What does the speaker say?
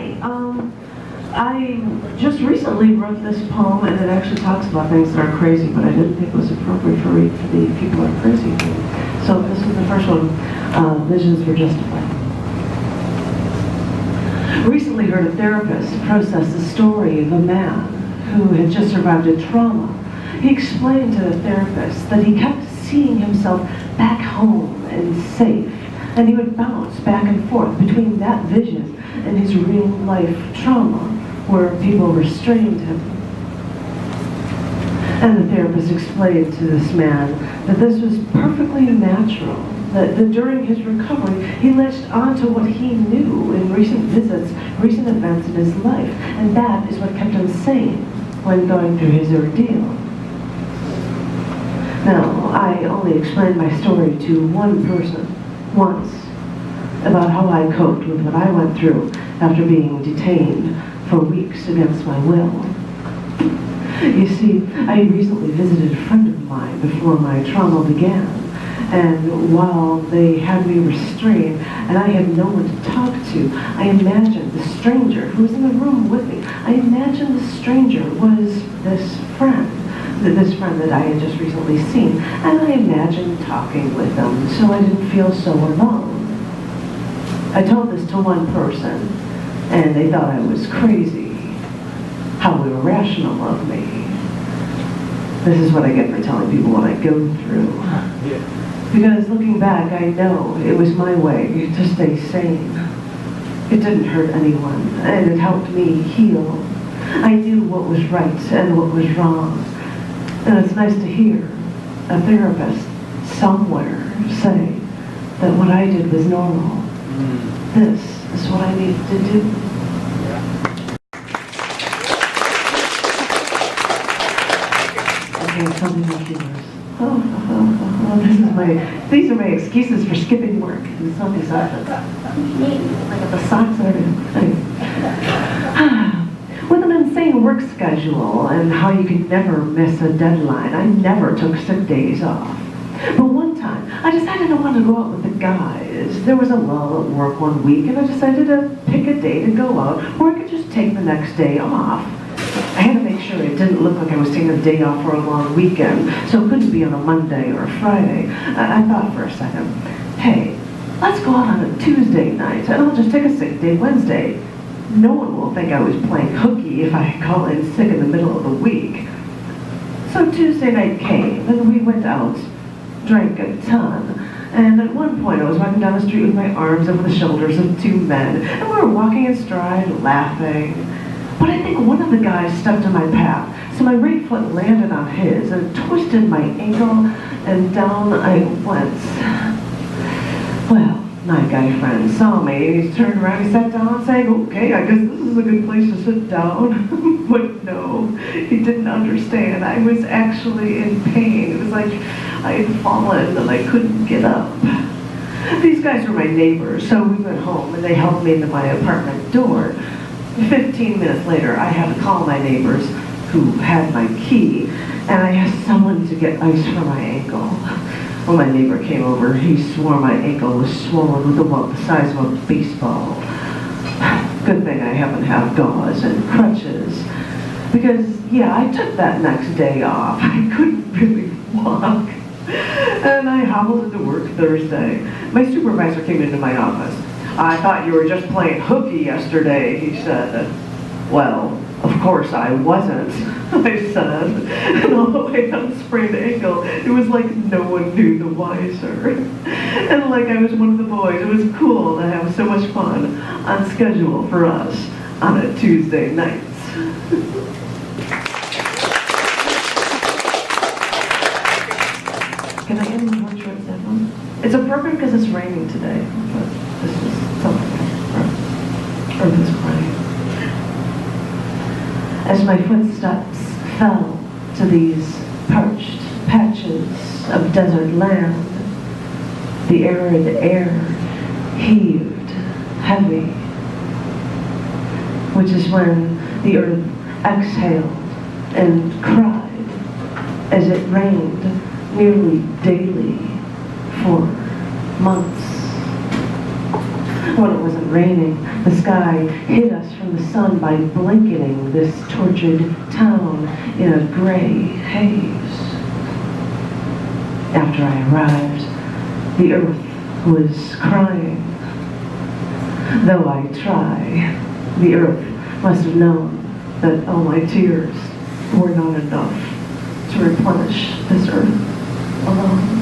Hi. I just recently wrote this poem, and it actually talks about things that are crazy, but I didn't think it was appropriate for the people that are crazy. So this is the first one, Visions Were Justified. Recently heard a therapist process the story of a man who had just survived a trauma. He explained to the therapist that he kept seeing himself back home and safe, and he would bounce back and forth between that vision and his real-life trauma, where people restrained him. And the therapist explained to this man that this was perfectly natural, that during his recovery, he latched onto what he knew in recent visits, recent events in his life, and that is what kept him sane when going through his ordeal. Now, I only explained my story to one person once about how I coped with what I went through after being detained for weeks against my will. You see, I recently visited a friend of mine before my trauma began, and while they had me restrained and I had no one to talk to, I imagined the stranger who was in the room with me. I imagined the stranger was this friend that I had just recently seen, and I imagined talking with them so I didn't feel so alone. I told this to one person, and they thought I was crazy. How irrational of me. This is what I get for telling people what I go through. Because looking back, I know it was my way to stay sane. It didn't hurt anyone, and it helped me heal. I knew what was right and what was wrong. And it's nice to hear a therapist somewhere say that what I did was normal. This is what I needed to do. Okay, tell me what yours. These are my excuses for skipping work. It's not these outfits. I got the socks and everything. With an insane work schedule and how you can never miss a deadline, I never took sick days off. But one time, I decided I wanted to go out with the guys. There was a lull at work one week, and I decided to pick a day to go out, or I could just take the next day off. I had to make sure it didn't look like I was taking a day off for a long weekend, so it couldn't be on a Monday or a Friday. I thought for a second, hey, let's go out on a Tuesday night, and I'll just take a sick day Wednesday. No one will think I was playing hooky if I call in sick in the middle of the week. So Tuesday night came, and we went out, drank a ton, and at one point I was walking down the street with my arms over the shoulders of two men, and we were walking in stride, laughing. But I think one of the guys stepped in my path, so my right foot landed on his and twisted my ankle, and down I went. Well, my guy friend saw me, and he turned around, he sat down saying, okay, I guess this is a good place to sit down. But no, he didn't understand. I was actually in pain. It was like I had fallen and I couldn't get up. These guys were my neighbors, so we went home and they helped me into my apartment door. 15 minutes later, I had to call my neighbors who had my key, and I asked someone to get ice for my ankle. When my neighbor came over, he swore my ankle was swollen with the size of a baseball. Good thing I happen to have gauze and crutches. Because, yeah, I took that next day off. I couldn't really walk. And I hobbled into work Thursday. My supervisor came into my office. I thought you were just playing hooky yesterday, he said. Well, of course I wasn't, I said. And although I had a sprained ankle, it was like no one knew the wiser. And like I was one of the boys, it was cool to have so much fun on schedule for us on a Tuesday night. Can I end with one short sentence? It's appropriate because it's raining today, but this is something. Earth is crying. As my footsteps fell to these parched patches of desert land, the arid air heaved heavy, which is when the earth exhaled and cried as it rained nearly daily for months. When it wasn't raining, the sky hid us from the sun by blanketing this tortured town in a gray haze. After I arrived, the earth was crying. Though I try, the earth must have known that all my tears were not enough to replenish this earth alone.